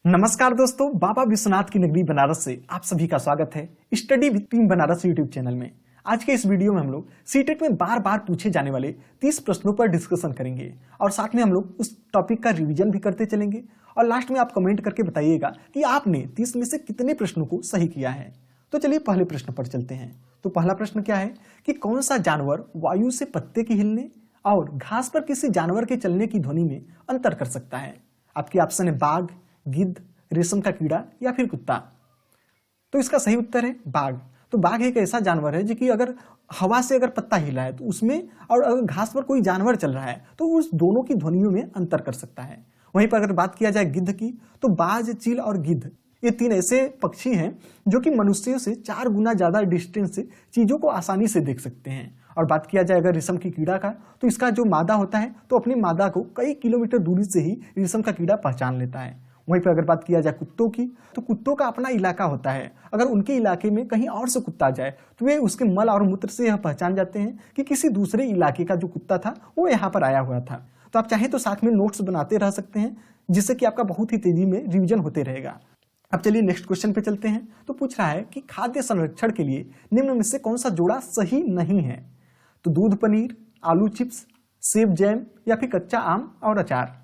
नमस्कार दोस्तों, बाबा विश्वनाथ की नगरी बनारस से आप सभी का स्वागत है study with team Banaras YouTube channel में। आज के इस वीडियो में हम लोग सीटेट में बार बार पूछे जाने वाले 30 प्रश्नों पर डिस्कशन करेंगे और साथ में हम लोग उस टॉपिक का रिवीजन भी करते चलेंगे और लास्ट में आप कमेंट करके बताइएगा कि आपने 30 में से कितने प्रश्नों को सही किया है। तो चलिए पहले प्रश्न पर चलते हैं। तो पहला प्रश्न क्या है कि कौन सा जानवर वायु से पत्ते के हिलने और घास पर किसी जानवर के चलने की ध्वनि में अंतर कर सकता है। आपके ऑप्शन है बाघ, गिद्ध, रेशम का कीड़ा या फिर कुत्ता। तो इसका सही उत्तर है बाघ। तो बाघ एक ऐसा जानवर है जो कि अगर हवा से अगर पत्ता हिला है तो उसमें और अगर घास पर कोई जानवर चल रहा है तो उस दोनों की ध्वनियों में अंतर कर सकता है। वहीं पर अगर बात किया जाए गिद्ध की तो बाज, चील और गिद्ध ये तीन ऐसे पक्षी हैं जो कि मनुष्यों से 4 गुना ज्यादा डिस्टेंस से चीजों को आसानी से देख सकते हैं। और बात किया जाए अगर रेशम की कीड़ा का तो इसका जो मादा होता है तो अपनी मादा को कई किलोमीटर दूरी से ही रेशम का कीड़ा पहचान लेता है। वहीं पर अगर बात किया जाए कुत्तों की तो कुत्तों का अपना इलाका होता है। अगर उनके इलाके में कहीं और से कुत्ता जाए तो वे उसके मल और मूत्र से यह पहचान जाते हैं कि किसी दूसरे इलाके का जो कुत्ता था वो यहाँ पर आया हुआ था। तो आप चाहें तो साथ में नोट्स बनाते रह सकते हैं जिससे कि आपका बहुत ही तेजी में रिविजन होते रहेगा। अब चलिए नेक्स्ट क्वेश्चन पे चलते हैं। तो पूछ रहा है कि खाद्य संरक्षण के लिए निम्न में से कौन सा जोड़ा सही नहीं है। तो दूध पनीर, आलू चिप्स, सेब जैम या फिर कच्चा आम और अचार।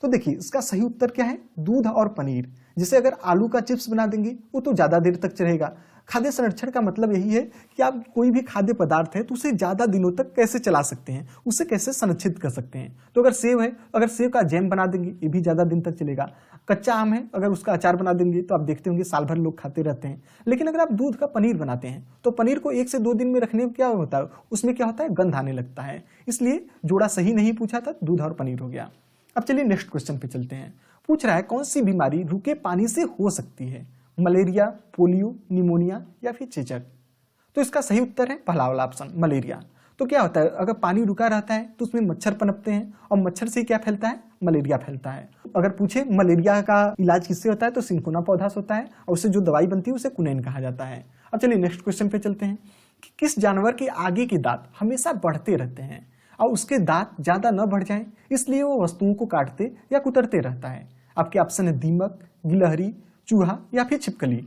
तो देखिए इसका सही उत्तर क्या है, दूध और पनीर। जैसे अगर आलू का चिप्स बना देंगे वो तो ज्यादा देर तक चलेगा। खाद्य संरक्षण का मतलब यही है कि आप कोई भी खाद्य पदार्थ है तो उसे ज्यादा दिनों तक कैसे चला सकते हैं, उसे कैसे संरक्षित कर सकते हैं। तो अगर सेब है, अगर सेब का जैम बना देंगे ये भी ज्यादा दिन तक चलेगा। कच्चा आम है, अगर उसका अचार बना देंगे तो आप देखते होंगे साल भर लोग खाते रहते हैं। लेकिन अगर आप दूध का पनीर बनाते हैं तो पनीर को 1 से 2 दिन में रखने में क्या होता है, उसमें क्या होता है, गंध आने लगता है। इसलिए जोड़ा सही नहीं पूछा था, दूध और पनीर हो गया। अब चलिए नेक्स्ट क्वेश्चन पे चलते हैं। पूछ रहा है कौन सी बीमारी रुके पानी से हो सकती है, मलेरिया, पोलियो, निमोनिया या फिर चेचक। तो इसका सही उत्तर है पहला वाला ऑप्शन, मलेरिया। तो क्या होता है, अगर पानी रुका रहता है तो उसमें मच्छर पनपते हैं और मच्छर से क्या फैलता है, मलेरिया फैलता है। अगर पूछे मलेरिया का इलाज किससे होता है तो सिंकोना पौधा से होता है और उससे जो दवाई बनती है उसे कुनैन कहा जाता है। अब चलिए नेक्स्ट क्वेश्चन पे चलते हैं कि किस जानवर के आगे के दांत हमेशा बढ़ते रहते हैं और उसके दांत ज्यादा न बढ़ जाएं इसलिए वो वस्तुओं को काटते या कुतरते रहता है। आपके ऑप्शन है दीमक, गिलहरी, चूहा या फिर छिपकली।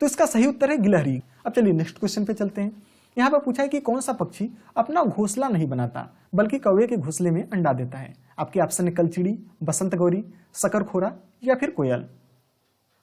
तो इसका सही उत्तर है गिलहरी। अब चलिए नेक्स्ट क्वेश्चन पे चलते हैं। यहाँ पर पूछा है कि कौन सा पक्षी अपना घोंसला नहीं बनाता बल्कि कौवे के घोंसले में अंडा देता है। आपके ऑप्शन है कलचिड़ी, बसंत गौरी, शकरखोरा या फिर कोयल।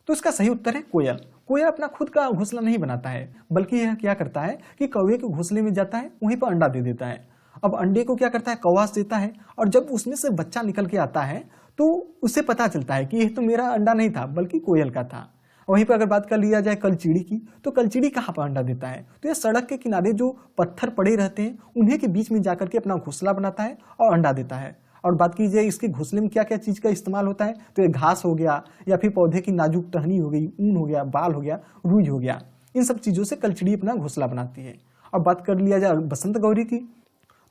तो इसका सही उत्तर है कोयल। कोयल अपना खुद का घोंसला नहीं बनाता है बल्कि यह क्या करता है कि कौवे के घोंसले में जाता है, वहीं पर अंडा दे देता है। अब अंडे को क्या करता है, कौवा देता है और जब उसमें से बच्चा निकल के आता है तो उसे पता चलता है कि यह तो मेरा अंडा नहीं था बल्कि कोयल का था। वहीं पर अगर बात कर लिया जाए कलचिड़ी की तो कलचिड़ी कहाँ पर अंडा देता है, तो यह सड़क के किनारे जो पत्थर पड़े रहते हैं उन्हीं के बीच में जाकर के अपना घोंसला बनाता है और अंडा देता है। और बात की जाए इसके घोंसले में क्या क्या चीज का इस्तेमाल होता है तो ये घास हो गया या फिर पौधे की नाजुक टहनी हो गई, ऊन हो गया, बाल हो गया, रुई हो गया, इन सब चीजों से कलचिड़ी अपना घोंसला बनाती है। और बात कर लिया जाए बसंत गौरी की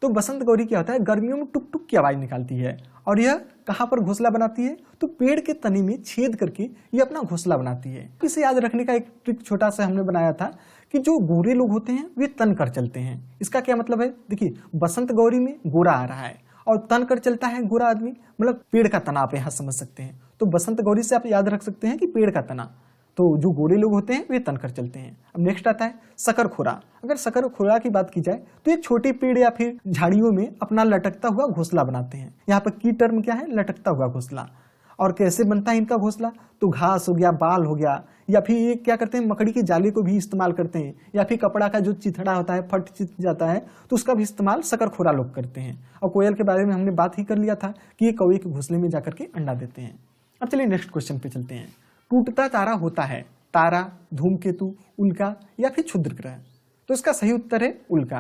तो बसंत गौरी क्या होता है, गर्मियों में टुक टुक की आवाज निकालती है और यह कहाँ पर घोंसला बनाती है तो पेड़ के तने में छेद करके ये अपना घोंसला बनाती है। इसे याद रखने का एक ट्रिक छोटा सा हमने बनाया था कि जो गोरे लोग होते हैं वे तन कर चलते हैं। इसका क्या मतलब है, देखिए बसंत गौरी में गोरा आ रहा है और तन कर चलता है गोरा आदमी, मतलब पेड़ का तना आप यहाँ समझ सकते हैं। तो बसंत गौरी से आप याद रख सकते हैं कि पेड़ का तना, तो जो गोरे लोग होते हैं वे तन कर चलते हैं। अब नेक्स्ट आता है शकरखोरा। अगर शकरखोरा की बात की जाए तो ये छोटे पेड़ या फिर झाड़ियों में अपना लटकता हुआ घोंसला बनाते हैं। यहाँ पर की टर्म क्या है, लटकता हुआ घोंसला। और कैसे बनता है इनका घोंसला, तो घास हो गया, बाल हो गया या फिर ये क्या करते हैं मकड़ी के जाले को भी इस्तेमाल करते हैं या फिर कपड़ा का जो चिथड़ा होता है फट चिथ जाता है तो उसका भी इस्तेमाल शकरखोरा लोग करते हैं। और कोयल के बारे में हमने बात ही कर लिया था कि ये कौवे के घोंसले में जाकर के अंडा देते हैं। अब चलिए नेक्स्ट क्वेश्चन पे चलते हैं। टूटता तारा होता है तारा, धूमकेतु, उल्का या फिर क्षुद्र ग्रह। तो इसका सही उत्तर है उल्का।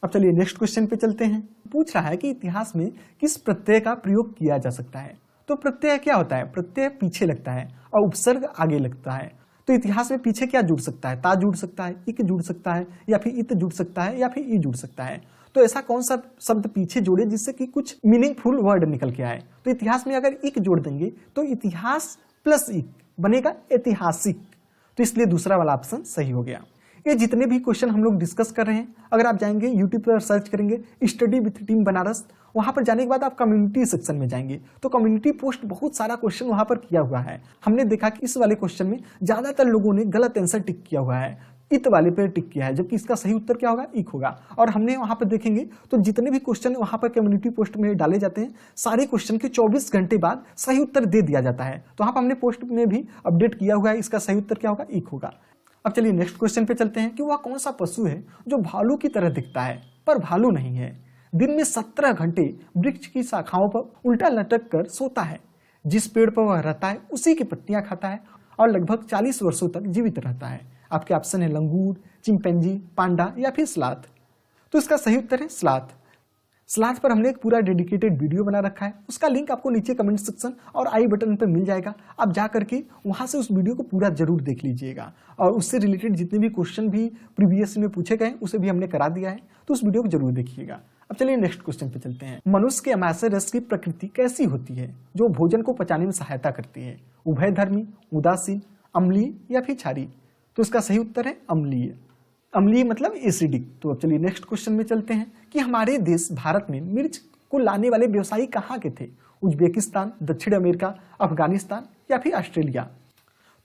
अब चलिए नेक्स्ट क्वेश्चन पे चलते हैं। पूछ रहा है कि इतिहास में किस प्रत्यय का प्रयोग किया जा सकता है। तो प्रत्यय क्या होता है, प्रत्यय पीछे लगता है और उपसर्ग आगे लगता है। तो इतिहास में पीछे क्या जुड़ सकता है, ता जुड़ सकता है, इक जुड़ सकता है या फिर इत जुड़ सकता है या फिर ई जुड़ सकता है। तो ऐसा कौन सा शब्द पीछे जोड़े जिससे कि कुछ मीनिंगफुल वर्ड निकल के आए। तो इतिहास में अगर इक जोड़ देंगे तो इतिहास प्लस इक बनेगा ऐतिहासिक। तो इसलिए दूसरा वाला ऑप्शन सही हो गया। ये जितने भी क्वेश्चन हम लोग डिस्कस कर रहे हैं, अगर आप जाएंगे यूट्यूब पर सर्च करेंगे स्टडी विथ टीम बनारस, वहां पर जाने के बाद आप कम्युनिटी सेक्शन में जाएंगे तो कम्युनिटी पोस्ट बहुत सारा क्वेश्चन वहां पर किया हुआ है। हमने देखा कि इस वाले क्वेश्चन में ज्यादातर लोगों ने गलत आंसर टिक किया हुआ है, इत वाले पे टिक किया है, जबकि इसका सही उत्तर क्या होगा, इक होगा। और हमने वहां पर देखेंगे तो जितने भी क्वेश्चन वहां पर कम्युनिटी पोस्ट में डाले जाते हैं, सारे क्वेश्चन के 24 घंटे बाद सही उत्तर दे दिया जाता है। तो वहां पर हमने पोस्ट में भी अपडेट किया हुआ है, इसका सही उत्तर क्या होगा, इक होगा। अब चलिए नेक्स्ट क्वेश्चन पे चलते हैं कि वह कौन सा पशु है जो भालू की तरह दिखता है पर भालू नहीं है, दिन में 17 घंटे वृक्ष की शाखाओं पर उल्टा लटक कर सोता है, जिस पेड़ पर वह रहता है उसी की पत्तियां खाता है और लगभग 40 वर्षों तक जीवित रहता है। आपके ऑप्शन है लंगूर, चिंपैंजी, पांडा या फिर स्लाथ। तो इसका सही उत्तर है स्लाथ। स्लाथ पर हमने एक पूरा डेडिकेटेड वीडियो बना रखा है, उसका लिंक आपको नीचे कमेंट सेक्शन और आई बटन पर मिल जाएगा। आप जा करके वहां से उस वीडियो को पूरा जरूर देख लीजिएगा और उससे रिलेटेड जितने भी क्वेश्चन भी प्रीवियस में पूछे गए उसे भी हमने करा दिया है, तो उस वीडियो को जरूर देखिएगा। अब चलिए नेक्स्ट क्वेश्चन पे चलते हैं। मनुष्य के अमाशय रस की प्रकृति कैसी होती है जो भोजन को पचाने में सहायता करती है, उभयधर्मी, उदासीन, अम्लीय या फिर क्षारीय। तो इसका सही उत्तर है अम्लीय। अम्लीय मतलब एसिडिक। तो अब चलिए नेक्स्ट क्वेश्चन में चलते हैं कि हमारे देश भारत में मिर्च को लाने वाले व्यवसायी कहाँ के थे, उज्बेकिस्तान, दक्षिण अमेरिका, अफगानिस्तान या फिर ऑस्ट्रेलिया।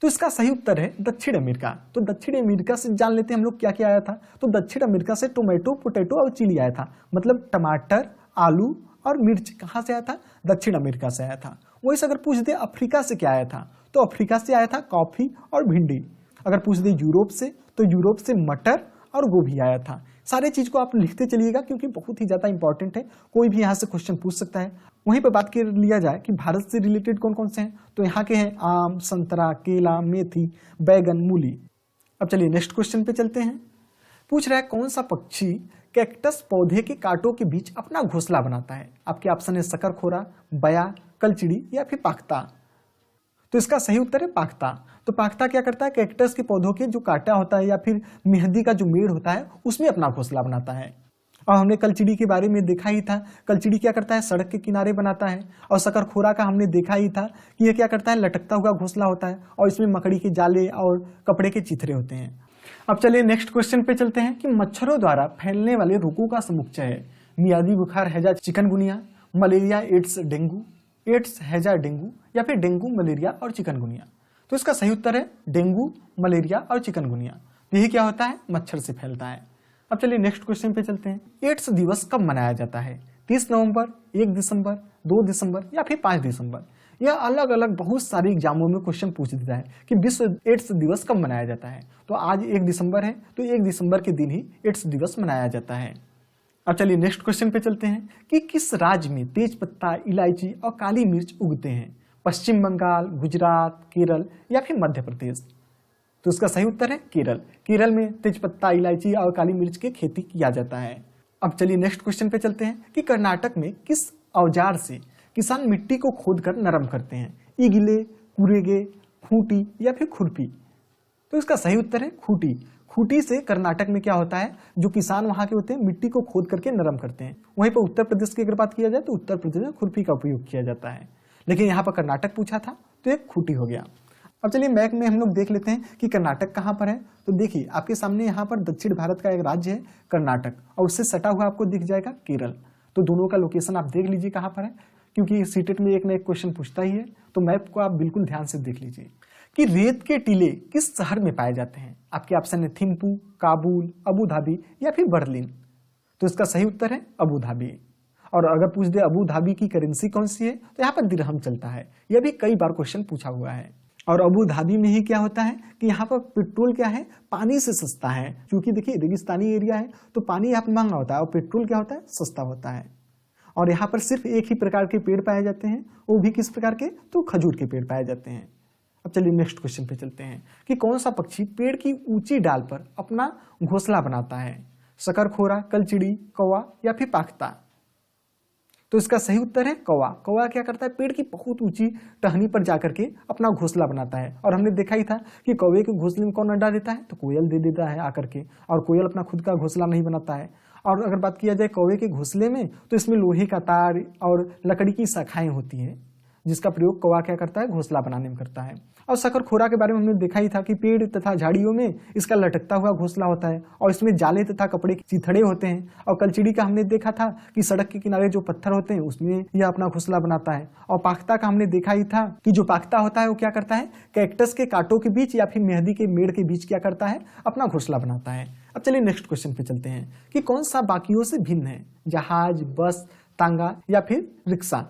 तो इसका सही उत्तर है दक्षिण अमेरिका। तो दक्षिण अमेरिका से जान लेते हैं हम लोग क्या क्या आया था। तो दक्षिण अमेरिका से टोमेटो, पोटैटो और चिली आया था, मतलब टमाटर, आलू और मिर्च कहाँ से आया था, दक्षिण अमेरिका से आया था। वही से अगर पूछ दे अफ्रीका से क्या आया था, तो अफ्रीका से आया था कॉफी और भिंडी। अगर पूछ दे यूरोप से, तो यूरोप से मटर और गोभी आया था। सारे चीज को आप लिखते चलिएगा क्योंकि बहुत ही ज्यादा इंपॉर्टेंट है, कोई भी यहाँ से क्वेश्चन पूछ सकता है। वहीं पर बात कर लिया जाए कि भारत से रिलेटेड कौन कौन से हैं, तो यहाँ के हैं आम, संतरा, केला, मेथी, बैगन, मूली। अब चलिए नेक्स्ट क्वेश्चन पे चलते हैं। पूछ रहा है कौन सा पक्षी कैक्टस पौधे के कांटों के बीच अपना घोंसला बनाता है। आपके ऑप्शन है शकरखोरा, बया, कलचिड़ी या फिर पाख्ता। तो इसका सही उत्तर है पाख्ता। तो पाख्ता क्या करता है, कैक्टस के पौधों के जो कांटा होता है या फिर मेहंदी का जो मेड़ होता है उसमें अपना घोंसला बनाता है। और हमने कलचिड़ी के बारे में देखा ही था, कलचिड़ी क्या करता है, सड़क के किनारे बनाता है। और शकरखोरा का हमने देखा ही था कि ये क्या करता है, लटकता हुआ घोंसला होता है और इसमें मकड़ी के जाले और कपड़े के चिथड़े होते हैं। अब चलिए नेक्स्ट क्वेश्चन पे चलते हैं कि मच्छरों द्वारा फैलने वाले रोगों का समुच्चय है मियादी बुखार, हैजा, chikungunya, malaria, AIDS, dengue, AIDS, हैजा, डेंगू या फिर डेंगू, मलेरिया और चिकनगुनिया। तो इसका सही उत्तर है डेंगू, मलेरिया और चिकनगुनिया। यही क्या होता है, मच्छर से फैलता है। अब चलिए नेक्स्ट क्वेश्चन पे चलते हैं। एड्स दिवस कब मनाया जाता है, 30 नवंबर, 1 दिसंबर, 2 दिसंबर या फिर 5 दिसंबर। यह अलग अलग बहुत सारे एग्जामों में क्वेश्चन पूछ देता है कि विश्व एड्स दिवस कब मनाया जाता है। तो आज 1 दिसंबर है, तो 1 दिसंबर के दिन ही एड्स दिवस मनाया जाता है। अब चलिए नेक्स्ट क्वेश्चन पे चलते हैं कि किस राज्य में तेज पत्ता, इलायची और काली मिर्च उगते हैं, पश्चिम बंगाल, गुजरात, केरल या फिर मध्य प्रदेश। तो इसका सही उत्तर है केरल। केरल में तेजपत्ता, इलायची और काली मिर्च की खेती किया जाता है। अब चलिए नेक्स्ट क्वेश्चन पे चलते हैं कि कर्नाटक में किस औजार से किसान मिट्टी को खोदकर नरम करते हैं, ईगिले, कुरेगे, खूंटी या फिर खुरपी। तो इसका सही उत्तर है खूंटी। खूंटी से कर्नाटक में क्या होता है, जो किसान वहां के होते हैं मिट्टी को खोद करके नरम करते हैं। वहीं पर उत्तर प्रदेश की अगर बात किया जाए तो उत्तर प्रदेश में खुरपी का उपयोग किया जाता है, लेकिन यहाँ पर कर्नाटक पूछा था तो एक खूंटी हो गया। अब चलिए मैप में हम लोग देख लेते हैं कि कर्नाटक कहाँ पर है। तो देखिए आपके सामने यहाँ पर दक्षिण भारत का एक राज्य है कर्नाटक और उससे सटा हुआ आपको दिख जाएगा केरल। तो दोनों का लोकेशन आप देख लीजिए कहाँ पर है, क्योंकि सीटेट में एक ना एक क्वेश्चन पूछता ही है। तो मैप को आप बिल्कुल ध्यान से देख लीजिए कि रेत के टीले किस शहर में पाए जाते हैं। आपके ऑप्शन है थिम्पू, काबुल, अबू धाबी या फिर बर्लिन। तो इसका सही उत्तर है अबू धाबी। और अगर पूछ दे अबू धाबी की करेंसी कौन सी है, तो यहाँ पर दिरहम चलता है। यह भी कई बार क्वेश्चन पूछा हुआ है। और अबू धाबी में ही क्या होता है कि यहाँ पर पेट्रोल क्या है, पानी से सस्ता है, क्योंकि देखिए रेगिस्तानी एरिया है तो पानी यहाँ पर महंगा होता है और पेट्रोल क्या होता है, सस्ता होता है। और यहाँ पर सिर्फ एक ही प्रकार के पेड़ पाए जाते हैं, वो भी किस प्रकार के, तो खजूर के पेड़ पाए जाते हैं। अब चलिए नेक्स्ट क्वेश्चन पे चलते हैं कि कौन सा पक्षी पेड़ की ऊंची डाल पर अपना घोंसला बनाता है, शकरखोरा, कलचिड़ी, कौवा या फिर पाख्ता। तो इसका सही उत्तर है कौवा। कौवा क्या करता है, पेड़ की बहुत ऊंची टहनी पर जाकर के अपना घोंसला बनाता है। और हमने देखा ही था कि कौवे के घोंसले में कौन अंडा देता है, तो कोयल दे देता है आकर के। और कोयल अपना खुद का घोंसला नहीं बनाता है। और अगर बात किया जाए कौवे के घोंसले में, तो इसमें लोहे का तार और लकड़ी की शाखाएं होती हैं, जिसका प्रयोग कौवा क्या करता है, घोंसला बनाने में करता है। और शकरखोरा के बारे में हमने देखा ही था कि पेड़ तथा झाड़ियों में इसका लटकता हुआ घोंसला होता है और इसमें जाले तथा कपड़े के चिथड़े होते हैं। और कलचिड़ी का हमने देखा था कि सड़क के किनारे जो पत्थर होते हैं उसमें यह अपना घोंसला बनाता है। और पाख्ता का हमने देखा ही था कि जो पाख्ता होता है वो क्या करता है, कैक्टस के कांटों के बीच या फिर मेहंदी के मेड़ के बीच क्या करता है, अपना घोंसला बनाता है। अब चलिए नेक्स्ट क्वेश्चन पे चलते हैं कि कौन सा बाकियों से भिन्न है, जहाज, बस, तांगा या फिर रिक्शा।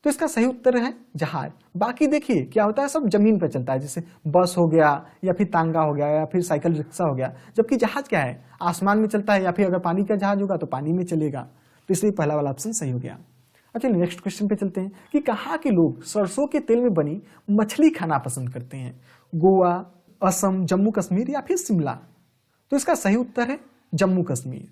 तो इसका सही उत्तर है जहाज। बाकी देखिए क्या होता है, सब जमीन पर चलता है, जैसे बस हो गया या फिर तांगा हो गया या फिर साइकिल रिक्शा हो गया। जबकि जहाज क्या है, आसमान में चलता है या फिर अगर पानी का जहाज होगा तो पानी में चलेगा। तो इसलिए पहला वाला ऑप्शन सही हो गया। अच्छा नेक्स्ट क्वेश्चन पे चलते हैं कि कहाँ के लोग सरसों के तेल में बनी मछली खाना पसंद करते हैं, गोवा, असम, जम्मू कश्मीर या फिर शिमला। तो इसका सही उत्तर है जम्मू कश्मीर।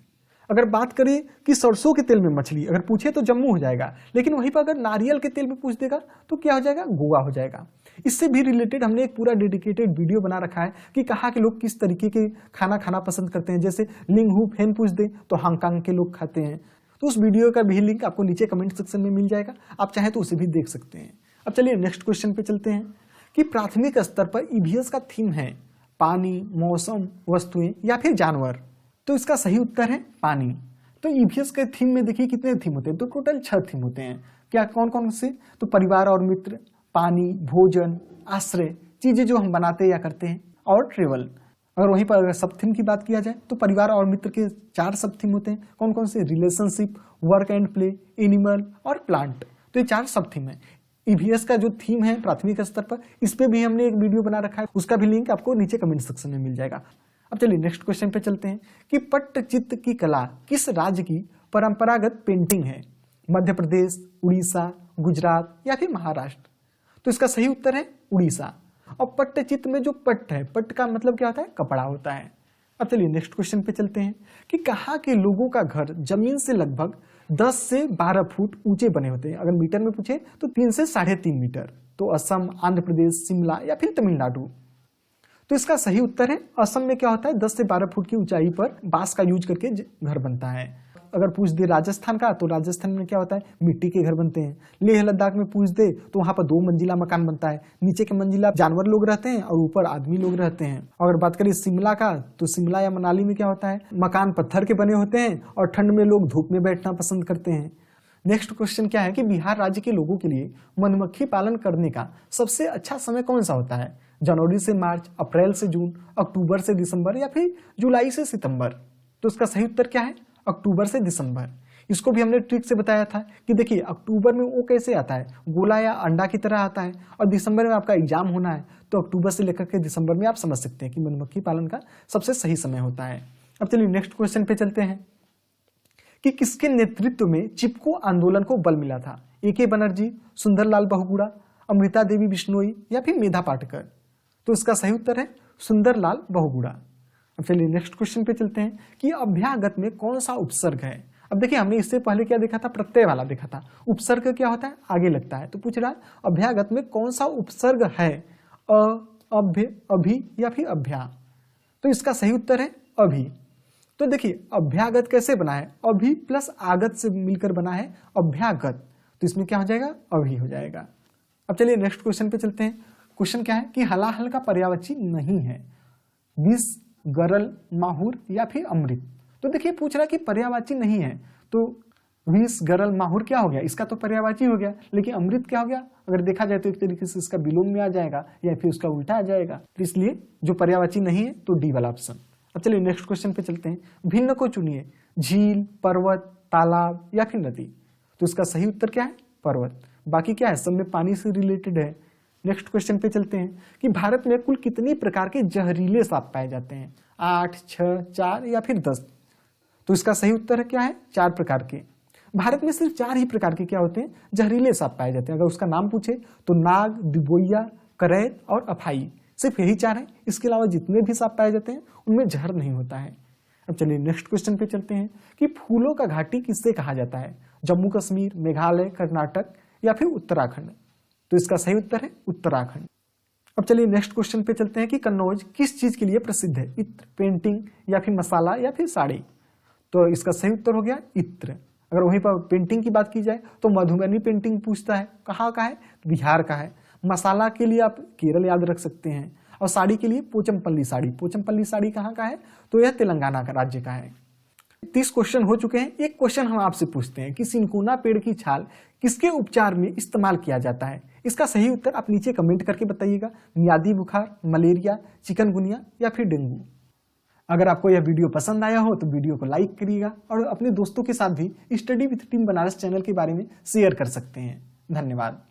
अगर बात करें कि सरसों के तेल में मछली अगर पूछे तो जम्मू हो जाएगा, लेकिन वहीं पर अगर नारियल के तेल में पूछ देगा तो क्या हो जाएगा, गोवा हो जाएगा। इससे भी रिलेटेड हमने एक पूरा डेडिकेटेड वीडियो बना रखा है कि कहाँ के लोग किस तरीके के खाना खाना पसंद करते हैं। जैसे लिंगहू फेन पूछ दे तो हांगकांग के लोग खाते हैं। तो उस वीडियो का भी लिंक आपको नीचे कमेंट सेक्शन में मिल जाएगा, आप चाहे तो उसे भी देख सकते हैं। अब चलिए नेक्स्ट क्वेश्चन पे चलते हैं कि प्राथमिक स्तर पर ईवीएस का थीम है पानी, मौसम, वस्तुएं या फिर जानवर। तो इसका सही उत्तर है पानी। तो ईवीएस के थीम में देखिए कितने थीम होते हैं, तो टोटल 6 थीम होते हैं। क्या कौन कौन से, तो परिवार और मित्र, पानी, भोजन, आश्रय, चीजें जो हम बनाते या करते हैं, और ट्रेवल। अगर वहीं पर अगर सब थीम की बात किया जाए तो परिवार और मित्र के 4 सब थीम होते हैं। कौन कौन से, relationship, work and play, animal और प्लांट। तो ये 4 सब थीम है। ईवीएस का जो थीम है प्राथमिक स्तर पर, इस पे भी हमने एक वीडियो बना रखा है, उसका भी लिंक आपको नीचे कमेंट सेक्शन में मिल जाएगा। अब चलिए नेक्स्ट क्वेश्चन पे चलते हैं कि पट्टचित्र की कला किस राज्य की परंपरागत पेंटिंग है, मध्य प्रदेश, उड़ीसा, गुजरात या फिर महाराष्ट्र। तो इसका सही उत्तर है उड़ीसा। और पट्टचित्र में जो पट्ट है, पट्ट का मतलब क्या होता है, कपड़ा होता है। अब चलिए नेक्स्ट क्वेश्चन पे चलते हैं कि कहाँ के लोगों का घर जमीन से लगभग 10 से 12 फुट ऊंचे बने होते हैं। अगर मीटर में पूछे तो 3 से 3.5 मीटर। तो असम, आंध्र प्रदेश, शिमला या फिर तमिलनाडु। तो इसका सही उत्तर है असम में क्या होता है, 10 से 12 फुट की ऊंचाई पर बांस का यूज करके घर बनता है। अगर पूछ दे राजस्थान का, तो राजस्थान में क्या होता है, मिट्टी के घर बनते हैं। लेह लद्दाख में पूछ दे तो वहां पर 2 मंजिला मकान बनता है, नीचे के मंजिला जानवर लोग रहते हैं और ऊपर आदमी लोग रहते हैं। अगर बात करें शिमला का, तो शिमला या मनाली में क्या होता है, मकान पत्थर के बने होते हैं और ठंड में लोग धूप में बैठना पसंद करते हैं। नेक्स्ट क्वेश्चन क्या है कि बिहार राज्य के लोगों के लिए मधुमक्खी पालन करने का सबसे अच्छा समय कौन सा होता है, जनवरी से मार्च, अप्रैल से जून, अक्टूबर से दिसंबर या फिर जुलाई से सितंबर। तो इसका सही उत्तर क्या है, अक्टूबर से दिसंबर। इसको भी हमने ट्रिक से बताया था कि देखिए अक्टूबर में वो कैसे आता है, गोला या अंडा की तरह आता है, और दिसंबर में आपका एग्जाम होना है, तो अक्टूबर से लेकर के दिसंबर में आप समझ सकते हैं कि मधुमक्खी पालन का सबसे सही समय होता है। अब चलिए नेक्स्ट क्वेश्चन पे चलते हैं कि किसके नेतृत्व में चिपको आंदोलन को बल मिला था, ए.के. बनर्जी, सुंदरलाल बहुगुणा, अमृता देवी बिश्नोई या फिर मेधा पाटकर। तो इसका सही उत्तर है सुंदरलाल बहुगुणा। अब चलिए नेक्स्ट क्वेश्चन पे चलते हैं कि अभ्यागत में कौन सा उपसर्ग है। अब देखिए हमने इससे पहले क्या देखा था, प्रत्यय वाला देखा था। उपसर्ग क्या होता है, आगे लगता है। तो पूछ रहा है अभ्यागत में कौन सा उपसर्ग है, अ, अभ्य, अभि या फिर अभ्या। तो इसका सही उत्तर है अभि। तो देखिए अभ्यागत कैसे बना है, अभि प्लस आगत से मिलकर बना है अभ्यागत। तो इसमें क्या हो जाएगा, अभि हो जाएगा। अब चलिए नेक्स्ट क्वेश्चन पे चलते हैं। क्वेश्चन क्या है कि हलाहल का पर्यायवाची नहीं है, विष, गरल, माहुर या फिर अमृत। तो देखिए पूछ रहा है कि पर्यायवाची नहीं है, तो विष, गरल, माहुर क्या हो गया, इसका तो पर्यायवाची हो गया, लेकिन अमृत क्या हो गया, अगर देखा जाए तो एक तरीके से इसका विलोम में आ जाएगा या फिर उसका उल्टा आ जाएगा। तो इसलिए जो पर्यायवाची नहीं है तो डी वाला ऑप्शन। अब चलिए नेक्स्ट क्वेश्चन पे चलते हैं। भिन्न को चुनिए, झील, पर्वत, तालाब या फिर नदी। तो इसका सही उत्तर क्या है, पर्वत। बाकी क्या है, सब में पानी से रिलेटेड है। नेक्स्ट क्वेश्चन पे चलते हैं कि भारत में कुल कितनी प्रकार के जहरीले सांप पाए जाते हैं, 8, 6, 4 या फिर 10। तो इसका सही उत्तर क्या है, 4 प्रकार के। भारत में सिर्फ 4 ही प्रकार के क्या होते हैं, जहरीले सांप पाए जाते हैं। अगर उसका नाम पूछे तो नाग, दिबोइया, करैत और अफाई, सिर्फ यही 4 है। इसके अलावा जितने भी सांप पाए जाते हैं उनमें जहर नहीं होता है। अब चलिए नेक्स्ट क्वेश्चन पे चलते हैं कि फूलों का घाटी किससे कहा जाता है, जम्मू कश्मीर, मेघालय, कर्नाटक या फिर उत्तराखंड। तो इसका सही उत्तर है उत्तराखंड। अब चलिए नेक्स्ट क्वेश्चन पे चलते हैं कि कन्नौज किस चीज के लिए प्रसिद्ध है, इत्र, पेंटिंग या फिर मसाला या फिर साड़ी। तो इसका सही उत्तर हो गया इत्र। अगर वहीं पर पेंटिंग की बात की जाए तो मधुबनी पेंटिंग पूछता है, कहाँ का है, बिहार का है। मसाला के लिए आप केरल याद रख सकते हैं, और साड़ी के लिए पोचमपल्ली साड़ी। पोचमपल्ली साड़ी कहाँ का है, तो यह तेलंगाना का राज्य का है। 30 क्वेश्चन हो चुके हैं। एक क्वेश्चन हम आपसे पूछते हैं कि सिनकोना पेड़ की छाल किसके उपचार में इस्तेमाल किया जाता है। इसका सही उत्तर आप नीचे कमेंट करके बताइएगा। मियादी बुखार, मलेरिया, चिकनगुनिया या फिर डेंगू। अगर आपको यह वीडियो पसंद आया हो तो वीडियो को लाइक करिएगा और अपने दोस्तों के साथ भी study with team Banaras channel के बारे में शेयर कर सकते हैं। धन्यवाद।